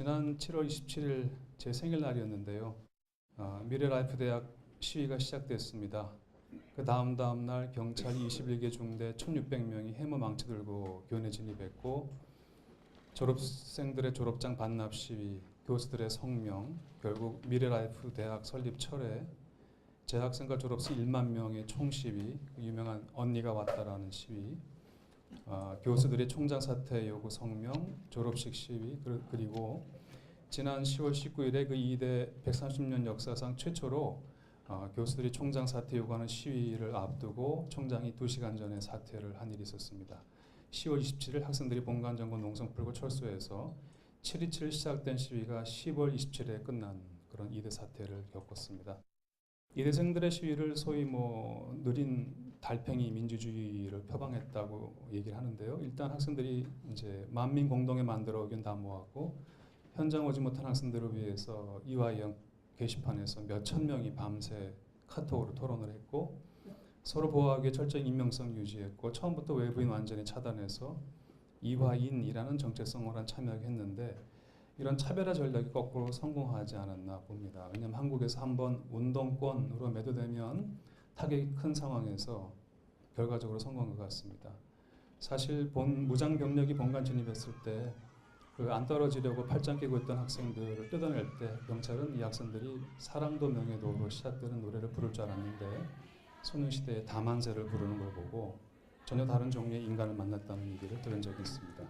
지난 7월 27일 제 생일날이었는데요. 미래라이프 대학 시위가 시작됐습니다. 그 다음 날 경찰이 21개 중대 1,600명이 해머 망치 들고 교내 진입했고, 졸업생들의 졸업장 반납 시위, 교수들의 성명, 결국 미래라이프 대학 설립 철회, 재학생과 졸업생 1만 명의 총시위, 유명한 언니가 왔다라는 시위, 교수들의 총장 사퇴 요구 성명, 졸업식 시위, 그리고 지난 10월 19일에 그 2대 130년 역사상 최초로 교수들이 총장 사퇴 요구하는 시위를 앞두고 총장이 2시간 전에 사퇴를 한 일이 있었습니다. 10월 27일 학생들이 본관정군 농성 풀고 철수해서 7.27 시작된 시위가 10월 27일에 끝난 그런 2대 사태를 겪었습니다. 이대생들의 시위를 소위 느린 달팽이 민주주의를 표방했다고 얘기를 하는데요. 일단 학생들이 이제 만민 공동에 만들어 의견 다 모았고, 현장 오지 못한 학생들을 위해서 이화영 게시판에서 몇천 명이 밤새 카톡으로 토론을 했고, 서로 보호하기 위해 철저히 익명성 유지했고, 처음부터 외부인 완전히 차단해서 이화인이라는 정체성으로 참여하게 했는데, 이런 차별화 전략이 거꾸로 성공하지 않았나 봅니다. 왜냐하면 한국에서 한번 운동권으로 매도되면 타격이 큰 상황에서 결과적으로 성공한 것 같습니다. 사실 무장 병력이 본관 진입했을 때 그 안 떨어지려고 팔짱 끼고 있던 학생들을 뜯어낼 때 경찰은 이 학생들이 사랑도 명예도로 시작되는 노래를 부를 줄 알았는데 소녀시대의 다만세를 부르는 걸 보고 전혀 다른 종류의 인간을 만났다는 얘기를 들은 적이 있습니다.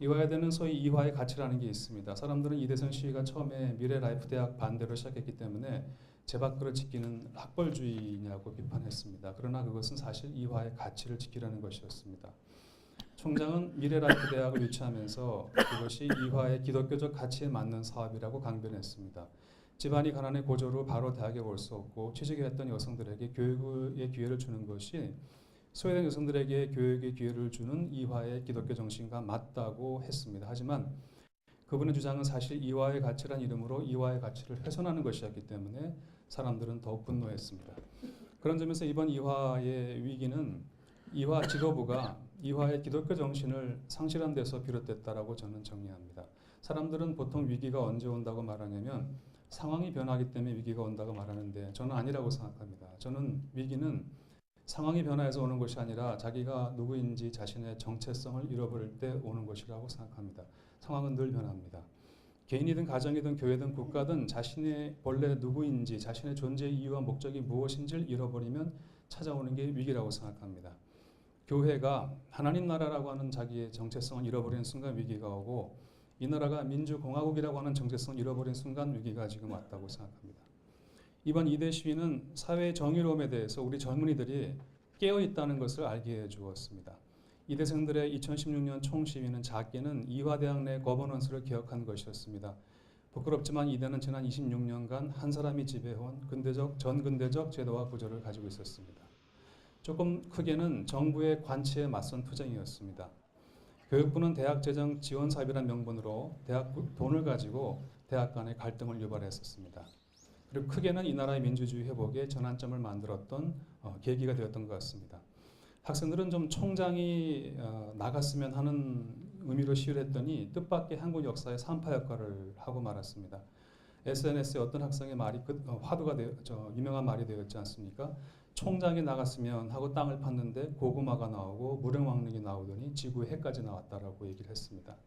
이화여대는 소위 이화의 가치라는 게 있습니다. 사람들은 이대선 시위가 처음에 미래라이프 대학 반대로 시작했기 때문에 제 밖으로 지키는 학벌주의냐고 비판했습니다. 그러나 그것은 사실 이화의 가치를 지키려는 것이었습니다. 총장은 미래라이프 대학을 유치하면서 그것이 이화의 기독교적 가치에 맞는 사업이라고 강변했습니다. 집안이 가난해 고졸로 바로 대학에 올 수 없고 취직을 했던 여성들에게 교육의 기회를 주는 것이 소외된 여성들에게 교육의 기회를 주는 이화의 기독교 정신과 맞다고 했습니다. 하지만 그분의 주장은 사실 이화의 가치란 이름으로 이화의 가치를 훼손하는 것이었기 때문에 사람들은 더욱 분노했습니다. 그런 점에서 이번 이화의 위기는 이화 지도부가 이화의 기독교 정신을 상실한 데서 비롯됐다라고 저는 정리합니다. 사람들은 보통 위기가 언제 온다고 말하냐면 상황이 변하기 때문에 위기가 온다고 말하는데 저는 아니라고 생각합니다. 저는 위기는 상황이 변화해서 오는 것이 아니라 자기가 누구인지 자신의 정체성을 잃어버릴 때 오는 것이라고 생각합니다. 상황은 늘 변합니다. 개인이든 가정이든 교회든 국가든 자신의 본래 누구인지 자신의 존재의 이유와 목적이 무엇인지를 잃어버리면 찾아오는 게 위기라고 생각합니다. 교회가 하나님 나라라고 하는 자기의 정체성을 잃어버리는 순간 위기가 오고, 이 나라가 민주공화국이라고 하는 정체성을 잃어버린 순간 위기가 지금 왔다고 생각합니다. 이번 2대 시위는 사회의 정의로움에 대해서 우리 젊은이들이 깨어있다는 것을 알게 해주었습니다. 이대생들의 2016년 총시위는 작게는 이화대학 내 거버넌스를 개혁한 것이었습니다. 부끄럽지만 이대는 지난 26년간 한 사람이 지배해온 전근대적 제도와 구조를 가지고 있었습니다. 조금 크게는 정부의 관치에 맞선 투쟁이었습니다. 교육부는 대학재정 지원사업이라는 명분으로 대학 돈을 가지고 대학 간의 갈등을 유발했었습니다. 그리고 크게는 이 나라의 민주주의 회복에 전환점을 만들었던 계기가 되었던 것 같습니다. 학생들은 좀 총장이 나갔으면 하는 의미로 시위를 했더니 뜻밖의 한국 역사의 산파 역할을 하고 말았습니다. SNS에 어떤 학생의 말이 화두가 유명한 말이 되었지 않습니까? 총장이 나갔으면 하고 땅을 팠는데 고구마가 나오고 무릉왕릉이 나오더니 지구의 해까지 나왔다라고 얘기를 했습니다.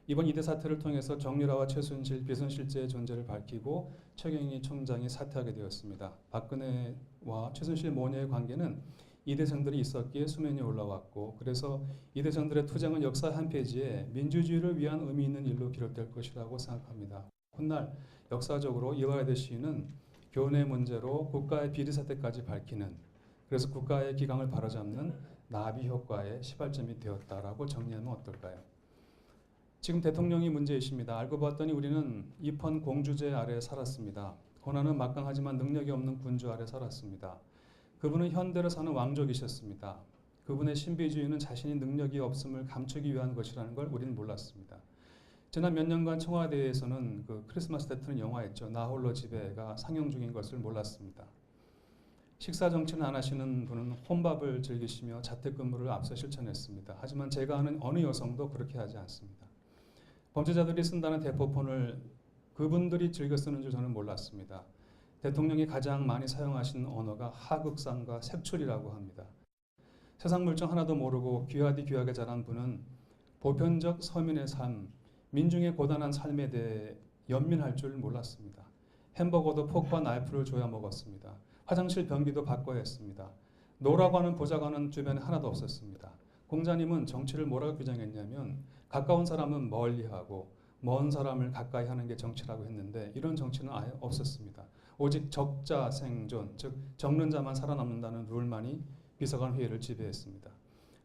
이번 2대 사태를 통해서 정유라와 최순실, 비선실제의 존재를 밝히고 최경희 총장이 사퇴하게 되었습니다. 박근혜와 최순실 모녀의 관계는 이대생들이 있었기에 수면에 올라왔고, 그래서 이대생들의 투쟁은 역사의 한 페이지에 민주주의를 위한 의미 있는 일로 기록될 것이라고 생각합니다. 훗날 역사적으로 이화여대 시위는 교내 문제로 국가의 비리 사태까지 밝히는, 그래서 국가의 기강을 바로잡는 나비 효과의 시발점이 되었다라고 정리하면 어떨까요? 지금 대통령이 문제이십니다. 알고 봤더니 우리는 입헌 공주제 아래 살았습니다. 고난은 막강하지만 능력이 없는 군주 아래 살았습니다. 그분은 현대를 사는 왕족이셨습니다. 그분의 신비주의는 자신이 능력이 없음을 감추기 위한 것이라는 걸 우리는 몰랐습니다. 지난 몇 년간 청와대에서는 그 크리스마스 때 트는 영화였죠. 나 홀로 집에가 상영 중인 것을 몰랐습니다. 식사 정치는 안 하시는 분은 혼밥을 즐기시며 자택근무를 앞서 실천했습니다. 하지만 제가 아는 어느 여성도 그렇게 하지 않습니다. 범죄자들이 쓴다는 대포폰을 그분들이 즐겨 쓰는 줄 저는 몰랐습니다. 대통령이 가장 많이 사용하신 언어가 하극상과 색출이라고 합니다. 세상 물정 하나도 모르고 귀하디 귀하게 자란 분은 보편적 서민의 삶, 민중의 고단한 삶에 대해 연민할 줄 몰랐습니다. 햄버거도 포크와 나이프를 줘야 먹었습니다. 화장실 변기도 바꿔야 했습니다. 노라고 하는 보좌관은 주변에 하나도 없었습니다. 공자님은 정치를 뭐라고 규정했냐면 가까운 사람은 멀리하고 먼 사람을 가까이 하는 게 정치라고 했는데 이런 정치는 아예 없었습니다. 오직 적자 생존, 즉 적는 자만 살아남는다는 룰만이 비서관 회의를 지배했습니다.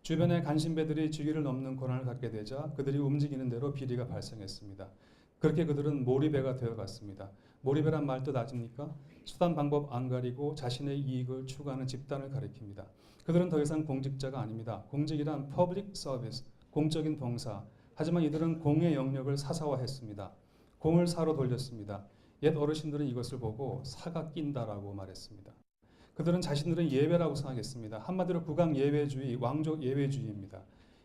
주변의 간신배들이 직위를 넘는 권한을 갖게 되자 그들이 움직이는 대로 비리가 발생했습니다. 그렇게 그들은 몰입배가 되어갔습니다. 몰입배란 말 뜻 아십니까? 수단 방법 안 가리고 자신의 이익을 추구하는 집단을 가리킵니다. 그들은 더 이상 공직자가 아닙니다. 공직이란 public service, 공적인 봉사. 하지만 이들은 공의 영역을 사사화했습니다. 공을 사로 돌렸습니다. 옛 어르신들은 이것을 보고 사가 낀다라고 말했습니다. 그들은 자신들은 예외라고 생각했습니다. 한마디로 국왕 예외주의, 왕족 예외주의입니다.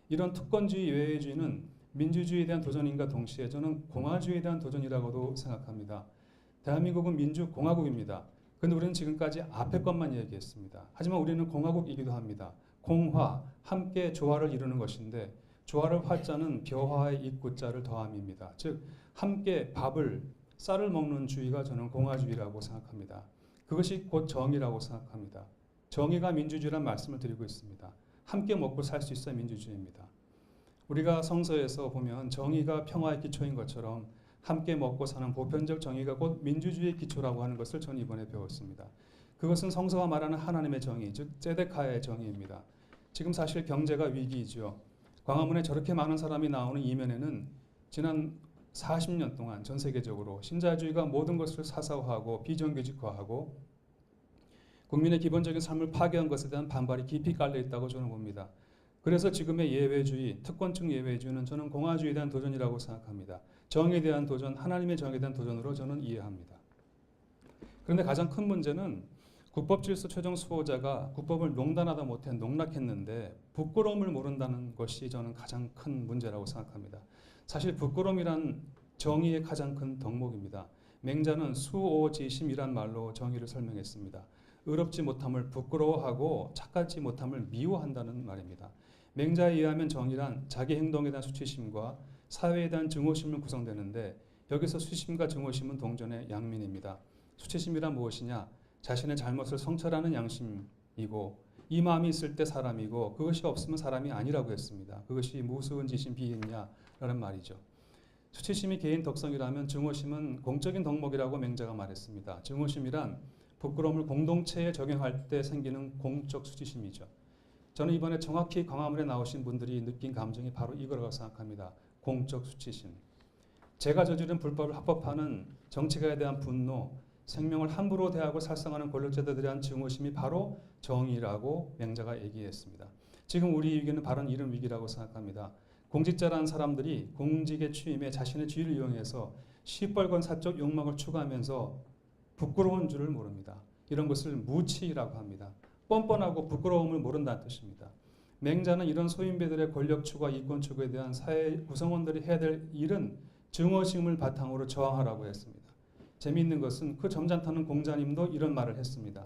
이런 특권주의 예외주의는 민주주의에 대한 도전인가 동시에 저는 공화주의에 대한 도전이라고도 생각합니다. 대한민국은 민주공화국입니다. 그런데 우리는 지금까지 앞에 것만 얘기했습니다. 하지만 우리는 공화국이기도 합니다. 공화, 함께 조화를 이루는 것인데 조화를 화자는 벼화의 입구자를 더함입니다. 즉 함께 쌀을 먹는 주의가 저는 공화주의라고 생각합니다. 그것이 곧 정의라고 생각합니다. 정의가 민주주의란 말씀을 드리고 있습니다. 함께 먹고 살 수 있어야 민주주의입니다. 우리가 성서에서 보면 정의가 평화의 기초인 것처럼 함께 먹고 사는 보편적 정의가 곧 민주주의의 기초라고 하는 것을 저는 이번에 배웠습니다. 그것은 성서가 말하는 하나님의 정의, 즉 제데카의 정의입니다. 지금 사실 경제가 위기이죠. 광화문에 저렇게 많은 사람이 나오는 이면에는 지난 40년 동안 전 세계적으로 신자유주의가 모든 것을 사사화하고 비정규직화하고 국민의 기본적인 삶을 파괴한 것에 대한 반발이 깊이 깔려 있다고 저는 봅니다. 그래서 지금의 예외주의, 특권층 예외주의는 저는 공화주의에 대한 도전이라고 생각합니다. 정의에 대한 도전, 하나님의 정의에 대한 도전으로 저는 이해합니다. 그런데 가장 큰 문제는 국법질서 최종 수호자가 국법을 농단하다 못해 농락했는데 부끄러움을 모른다는 것이 저는 가장 큰 문제라고 생각합니다. 사실 부끄러움이란 정의의 가장 큰 덕목입니다. 맹자는 수오지심이란 말로 정의를 설명했습니다. 의롭지 못함을 부끄러워하고 착하지 못함을 미워한다는 말입니다. 맹자에 의하면 정의란 자기 행동에 대한 수치심과 사회에 대한 증오심을 구성되는데 여기서 수치심과 증오심은 동전의 양면입니다. 수치심이란 무엇이냐? 자신의 잘못을 성찰하는 양심이고 이 마음이 있을 때 사람이고 그것이 없으면 사람이 아니라고 했습니다. 그것이 무수은 지심 비있냐라는 말이죠. 수치심이 개인 덕성이라면 증오심은 공적인 덕목이라고 맹자가 말했습니다. 증오심이란 부끄러움을 공동체에 적용할 때 생기는 공적 수치심이죠. 저는 이번에 정확히 광화문에 나오신 분들이 느낀 감정이 바로 이거라고 생각합니다. 공적 수치심. 제가 저지른 불법을 합법화하는 정치가에 대한 분노, 생명을 함부로 대하고 살상하는 권력자들에 대한 증오심이 바로 정의라고 맹자가 얘기했습니다. 지금 우리 위기는 바로 이런 위기라고 생각합니다. 공직자라는 사람들이 공직에 취임해 자신의 지위를 이용해서 시뻘건 사적 욕망을 추구하면서 부끄러운 줄을 모릅니다. 이런 것을 무치라고 합니다. 뻔뻔하고 부끄러움을 모른다는 뜻입니다. 맹자는 이런 소인배들의 권력 추구와 이권 추구에 대한 사회 구성원들이 해야 될 일은 증오심을 바탕으로 저항하라고 했습니다. 재미있는 것은 그 점잖다는 공자님도 이런 말을 했습니다.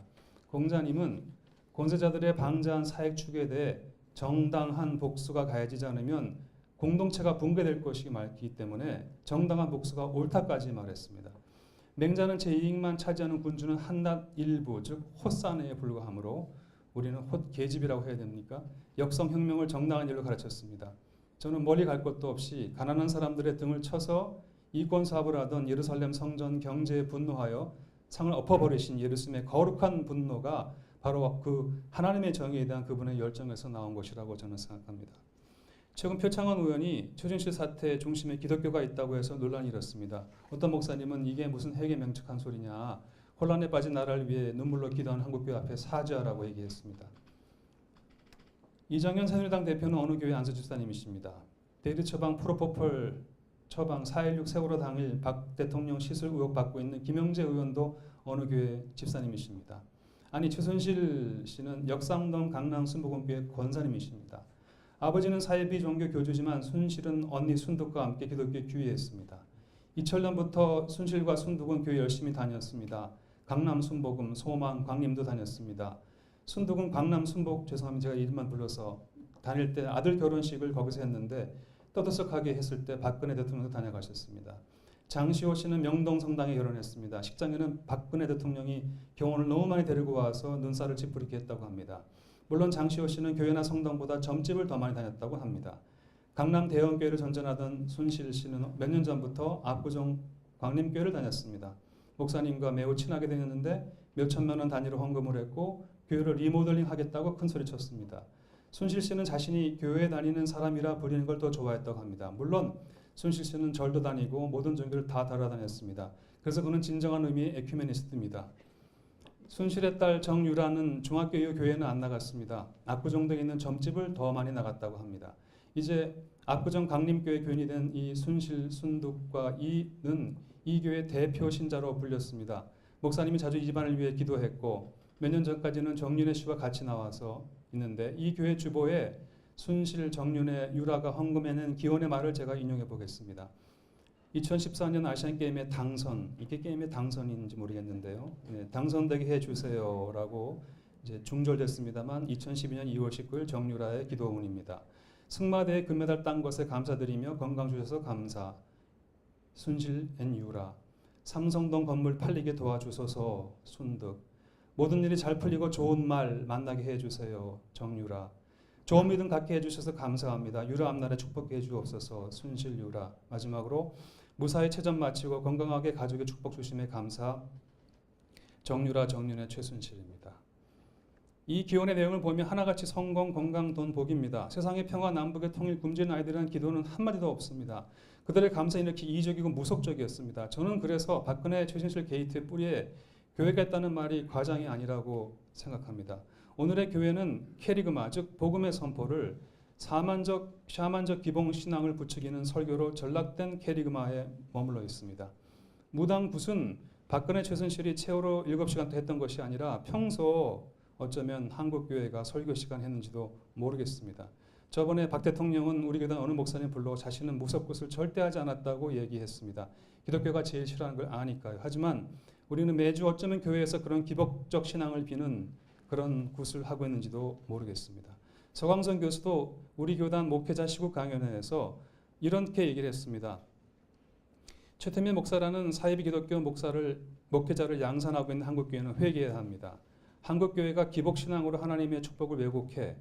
공자님은 권세자들의 방자한 사익 추구에 대해 정당한 복수가 가해지지 않으면 공동체가 붕괴될 것이 말기 때문에 정당한 복수가 옳다까지 말했습니다. 맹자는 제 이익만 차지하는 군주는 한낱 일부, 즉 헛사내에 불과하므로 우리는 헛계집이라고 해야 됩니까? 역성혁명을 정당한 일로 가르쳤습니다. 저는 멀리 갈 것도 없이 가난한 사람들의 등을 쳐서 이권 사업을 하던 예루살렘 성전 경제에 분노하여 상을 엎어버리신 예루살렘의 거룩한 분노가 바로 그 하나님의 정의에 대한 그분의 열정에서 나온 것이라고 저는 생각합니다. 최근 표창원 의원이 최순실 사태 중심에 기독교가 있다고 해서 논란이 일었습니다. 어떤 목사님은 이게 무슨 해괴명측한 소리냐. 혼란에 빠진 나라를 위해 눈물로 기도하는 한국교회 앞에 사죄하라고 얘기했습니다. 이정현 새누리당 대표는 어느 교회 안수집사님이십니다. 대리 처방 프로포폴 처방 4.16 세월호 당일 박 대통령 시술 의혹 받고 있는 김영재 의원도 어느 교회 집사님이십니다. 아니 최순실 씨는 역삼동 강남 순복음교회 권사님이십니다. 아버지는 사이비 종교 교주지만 순실은 언니 순득과 함께 기독교에 귀의했습니다. 2000년부터 순실과 순득은 교회 열심히 다녔습니다. 강남 순복음, 소망, 광림도 다녔습니다. 순득은 강남 순복, 죄송합니다. 제가 이름만 불러서 다닐 때 아들 결혼식을 거기서 했는데 떠들썩하게 했을 때 박근혜 대통령도 다녀가셨습니다. 장시호 씨는 명동 성당에 결혼했습니다. 식장에는 박근혜 대통령이 경호를 너무 많이 데리고 와서 눈살을 찌푸리게 했다고 합니다. 물론 장시호 씨는 교회나 성당보다 점집을 더 많이 다녔다고 합니다. 강남 대형교회를 전전하던 순실 씨는 몇 년 전부터 압구정 광림교회를 다녔습니다. 목사님과 매우 친하게 되었는데 몇 천만 원 단위로 헌금을 했고 교회를 리모델링 하겠다고 큰 소리 쳤습니다. 순실 씨는 자신이 교회에 다니는 사람이라 부리는 걸 더 좋아했다고 합니다. 물론 순실 씨는 절도 다니고 모든 종교를 다 따라다녔습니다. 그래서 그는 진정한 의미의 에큐메니스트입니다. 순실의 딸 정유라는 중학교 이후 교회는 안 나갔습니다. 압구정 등에 있는 점집을 더 많이 나갔다고 합니다. 이제 압구정 강림교회 교인이 된 이 순실, 순득과 이는 이 교회 대표 신자로 불렸습니다. 목사님이 자주 이 집안을 위해 기도했고 몇 년 전까지는 정윤혜 씨와 같이 나와서 있는데 이 교회 주보에 순실, 정윤혜, 유라가 헌금해낸 기원의 말을 제가 인용해 보겠습니다. 2014년 아시안게임의 당선, 이게 게임의 당선인지 모르겠는데요. 네, 당선되게 해주세요라고 이제 중절됐습니다만 2012년 2월 19일 정유라의 기도문입니다. 승마대회 금메달 딴 것에 감사드리며 건강 주셔서 감사. 순실 앤 유라. 삼성동 건물 팔리게 도와주소서. 순득. 모든 일이 잘 풀리고 좋은 말 만나게 해주세요. 정유라. 좋은 믿음 갖게 해주셔서 감사합니다. 유라 앞날에 축복해 주옵소서. 순실 유라. 마지막으로 무사히 체전 마치고 건강하게 가족의 축복 주심에 감사. 정유라, 정윤의 최순실입니다. 이 기원의 내용을 보면 하나같이 성공, 건강, 돈, 복입니다. 세상의 평화, 남북의 통일, 굶주린 아이들이라는 기도는 한마디도 없습니다. 그들의 감사는 이렇게 이의적이고 무속적이었습니다. 저는 그래서 박근혜 최순실 게이트의 뿌리에 교회가 있다는 말이 과장이 아니라고 생각합니다. 오늘의 교회는 캐리그마, 즉 복음의 선포를 샤만적 기봉 신앙을 부추기는 설교로 전락된 캐리그마에 머물러 있습니다. 무당 굿은 박근혜 최순실이 세월호 7시간 때 했던 것이 아니라 평소 어쩌면 한국교회가 설교 시간 했는지도 모르겠습니다. 저번에 박 대통령은 우리 교단 어느 목사님 불러 자신은 무속굿을 절대 하지 않았다고 얘기했습니다. 기독교가 제일 싫어하는 걸 아니까요. 하지만 우리는 매주 어쩌면 교회에서 그런 기복적 신앙을 비는 그런 굿을 하고 있는지도 모르겠습니다. 서광선 교수도 우리 교단 목회자 시국 강연회에서 이렇게 얘기를 했습니다. 최태민 목사라는 사이비 기독교 목회자를 양산하고 있는 한국교회는 회개해야 합니다. 한국교회가 기복신앙으로 하나님의 축복을 왜곡해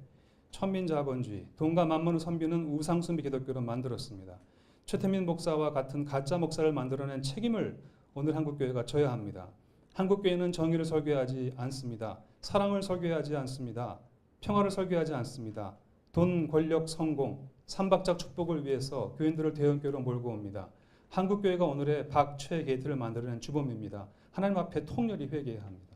천민자본주의, 돈과 만문을 섬기는 우상숭배 기독교로 만들었습니다. 최태민 목사와 같은 가짜 목사를 만들어낸 책임을 오늘 한국교회가 져야 합니다. 한국교회는 정의를 설교하지 않습니다. 사랑을 설교하지 않습니다. 평화를 설교하지 않습니다. 돈, 권력, 성공, 삼박작 축복을 위해서 교인들을 대형교회로 몰고 옵니다. 한국교회가 오늘의 박최 게이트를 만들어낸 주범입니다. 하나님 앞에 통렬히 회개해야 합니다.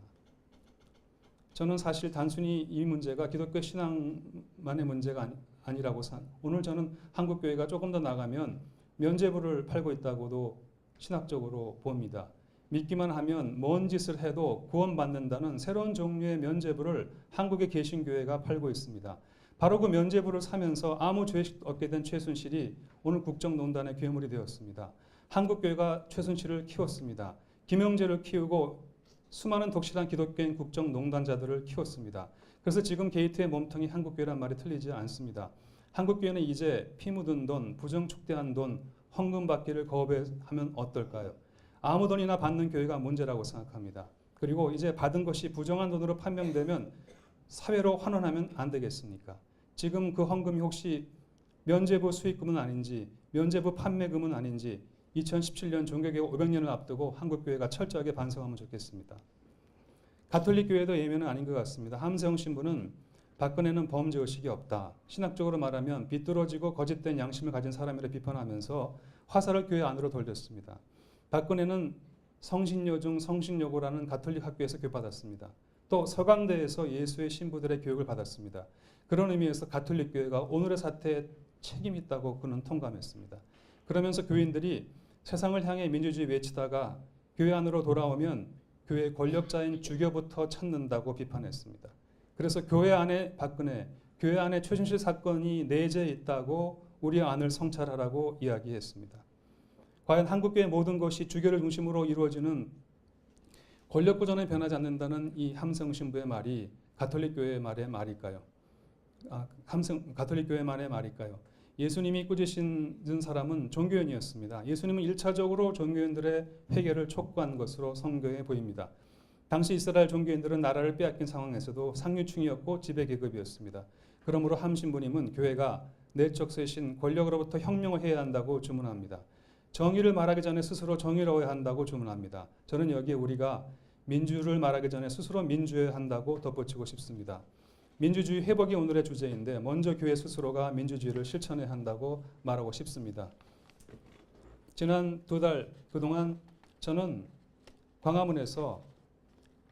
저는 사실 단순히 이 문제가 기독교 신앙만의 문제가 아니라고 오늘 저는 한국교회가 조금 더 나가면 면죄부를 팔고 있다고도 신학적으로 봅니다. 믿기만 하면 뭔 짓을 해도 구원받는다는 새로운 종류의 면죄부를 한국의 개신교회가 팔고 있습니다. 바로 그 면죄부를 사면서 아무 죄식 얻게 된 최순실이 오늘 국정농단의 괴물이 되었습니다. 한국교회가 최순실을 키웠습니다. 김영재를 키우고 수많은 독실한 기독교인 국정농단자들을 키웠습니다. 그래서 지금 게이트의 몸통이 한국교회란 말이 틀리지 않습니다. 한국교회는 이제 피 묻은 돈, 부정축대한 돈, 헌금 받기를 거부하면 어떨까요? 아무 돈이나 받는 교회가 문제라고 생각합니다. 그리고 이제 받은 것이 부정한 돈으로 판명되면 사회로 환원하면 안 되겠습니까? 지금 그 헌금이 혹시 면죄부 수익금은 아닌지, 면죄부 판매금은 아닌지 2017년 종교개혁 500년을 앞두고 한국교회가 철저하게 반성하면 좋겠습니다. 가톨릭 교회도 예외는 아닌 것 같습니다. 함세영 신부는 박근혜는 범죄의식이 없다. 신학적으로 말하면 비뚤어지고 거짓된 양심을 가진 사람이라 비판하면서 화살을 교회 안으로 돌렸습니다. 박근혜는 성신여 중 성신여고라는 가톨릭 학교에서 교육받았습니다. 또 서강대에서 예수의 신부들의 교육을 받았습니다. 그런 의미에서 가톨릭 교회가 오늘의 사태에 책임이 있다고 그는 통감했습니다. 그러면서 교인들이 세상을 향해 민주주의 외치다가 교회 안으로 돌아오면 교회 권력자인 주교부터 찾는다고 비판했습니다. 그래서 교회 안에 박근혜, 교회 안에 최순실 사건이 내재해 있다고 우리 안을 성찰하라고 이야기했습니다. 과연 한국교회 모든 것이 주교를 중심으로 이루어지는 권력 구조는 변하지 않는다는 이 함성 신부의 말이 가톨릭 교회의 말의 말일까요? 가톨릭 교회만의 말일까요? 예수님이 꾸짖은 사람은 종교인이었습니다. 예수님은 1차적으로 종교인들의 회개를 촉구한 것으로 성경에 보입니다. 당시 이스라엘 종교인들은 나라를 빼앗긴 상황에서도 상류층이었고 지배계급이었습니다. 그러므로 함신부님은 교회가 내적 쇄신, 권력으로부터 혁명을 해야 한다고 주문합니다. 정의를 말하기 전에 스스로 정의로워야 한다고 주문합니다. 저는 여기에 우리가 민주를 말하기 전에 스스로 민주해야 한다고 덧붙이고 싶습니다. 민주주의 회복이 오늘의 주제인데 먼저 교회 스스로가 민주주의를 실천해야 한다고 말하고 싶습니다. 지난 2달 그동안 저는 광화문에서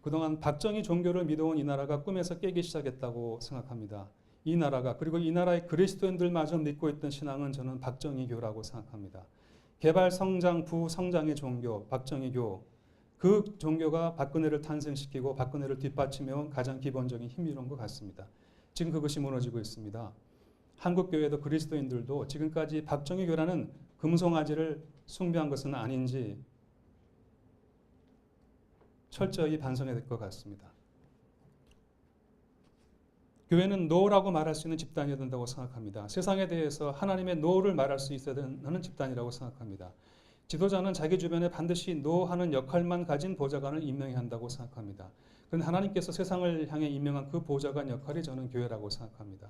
그동안 박정희 종교를 믿어온 이 나라가 꿈에서 깨기 시작했다고 생각합니다. 이 나라가 그리고 이 나라의 그리스도인들마저 믿고 있던 신앙은 저는 박정희교라고 생각합니다. 개발, 성장, 부성장의 종교, 박정희교 그 종교가 박근혜를 탄생시키고 박근혜를 뒷받침해온 가장 기본적인 힘이론 것 같습니다. 지금 그것이 무너지고 있습니다. 한국교회도 그리스도인들도 지금까지 박정희교라는 금송아지를 숭배한 것은 아닌지 철저히 반성해야 될 것 같습니다. 교회는 노라고 말할 수 있는 집단이어야 된다고 생각합니다. 세상에 대해서 하나님의 노를 말할 수 있어야 하는 집단이라고 생각합니다. 지도자는 자기 주변에 반드시 노하는 역할만 가진 보좌관을 임명해야 한다고 생각합니다. 그런데 하나님께서 세상을 향해 임명한 그 보좌관 역할이 저는 교회라고 생각합니다.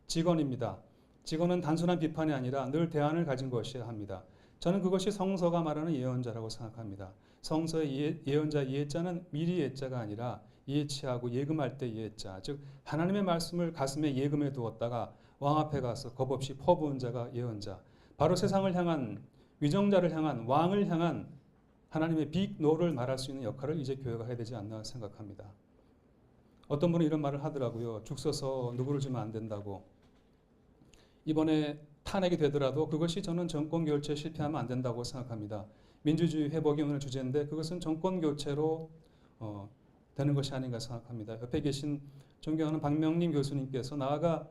직원입니다. 직원은 단순한 비판이 아니라 늘 대안을 가진 것이어야 합니다. 저는 그것이 성서가 말하는 예언자라고 생각합니다. 성서의 예언자 예자는 미리 예자가 아니라 예치하고 예금할 때 예자, 즉 하나님의 말씀을 가슴에 예금해 두었다가 왕 앞에 가서 겁없이 퍼부은 자가 예언자. 바로 세상을 향한 위정자를 향한 왕을 향한 하나님의 빅노를 말할 수 있는 역할을 이제 교회가 해야 되지 않나 생각합니다. 어떤 분은 이런 말을 하더라고요. 죽 서서 누구를 주면 안 된다고. 이번에 탄핵이 되더라도 그것이 저는 정권 교체에 실패하면 안 된다고 생각합니다. 민주주의 회복이 오늘 주제인데 그것은 정권 교체로 되는 것이 아닌가 생각합니다. 옆에 계신 존경하는 박명림 교수님께서 나아가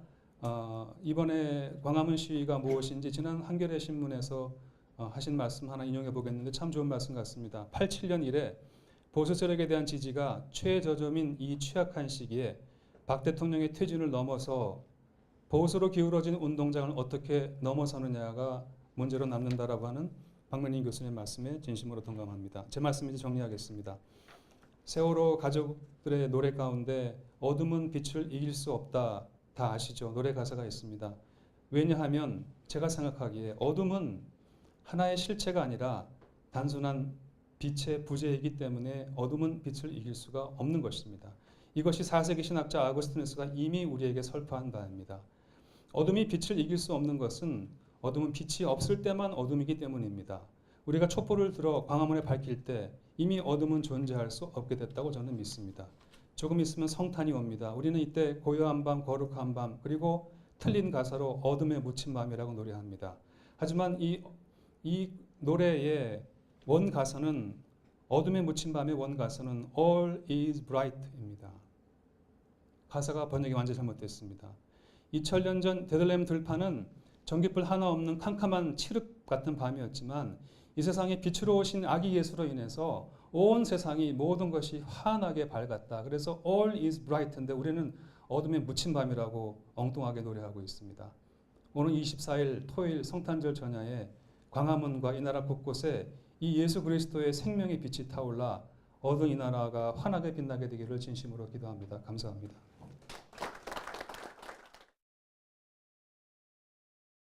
이번에 광화문 시위가 무엇인지 지난 한겨레 신문에서 하신 말씀 하나 인용해 보겠는데 참 좋은 말씀 같습니다. 87년 이래 보수 세력에 대한 지지가 최저점인 이 취약한 시기에 박 대통령의 퇴진을 넘어서 보수로 기울어진 운동장을 어떻게 넘어서느냐가 문제로 남는다라고 하는 박명림 교수님의 말씀에 진심으로 동감합니다. 제 말씀 이제 정리하겠습니다. 세월호 가족들의 노래 가운데 어둠은 빛을 이길 수 없다. 다 아시죠? 노래 가사가 있습니다. 왜냐하면 제가 생각하기에 어둠은 하나의 실체가 아니라 단순한 빛의 부재이기 때문에 어둠은 빛을 이길 수가 없는 것입니다. 이것이 4세기 신학자 아구스티누스가 이미 우리에게 설파한 바입니다. 어둠이 빛을 이길 수 없는 것은 어둠은 빛이 없을 때만 어둠이기 때문입니다. 우리가 촛불을 들어 광화문에 밝힐 때 이미 어둠은 존재할 수 없게 됐다고 저는 믿습니다. 조금 있으면 성탄이 옵니다. 우리는 이때 고요한 밤, 거룩한 밤, 그리고 틀린 가사로 어둠에 묻힌 밤이라고 노래합니다. 하지만 이 노래의 원 가사는 어둠에 묻힌 밤의 원 가사는 All is bright입니다. 가사가 번역이 완전히 잘못됐습니다. 2000년 전 베들레헴 들판은 전깃불 하나 없는 캄캄한 칠흑 같은 밤이었지만 이 세상에 빛으로 오신 아기 예수로 인해서 온 세상이 모든 것이 환하게 밝았다. 그래서 All is bright인데 우리는 어둠에 묻힌 밤이라고 엉뚱하게 노래하고 있습니다. 오늘 24일 토요일 성탄절 전야에 광화문과 이 나라 곳곳에 이 예수 그리스도의 생명의 빛이 타올라 어두운 이 나라가 환하게 빛나게 되기를 진심으로 기도합니다. 감사합니다.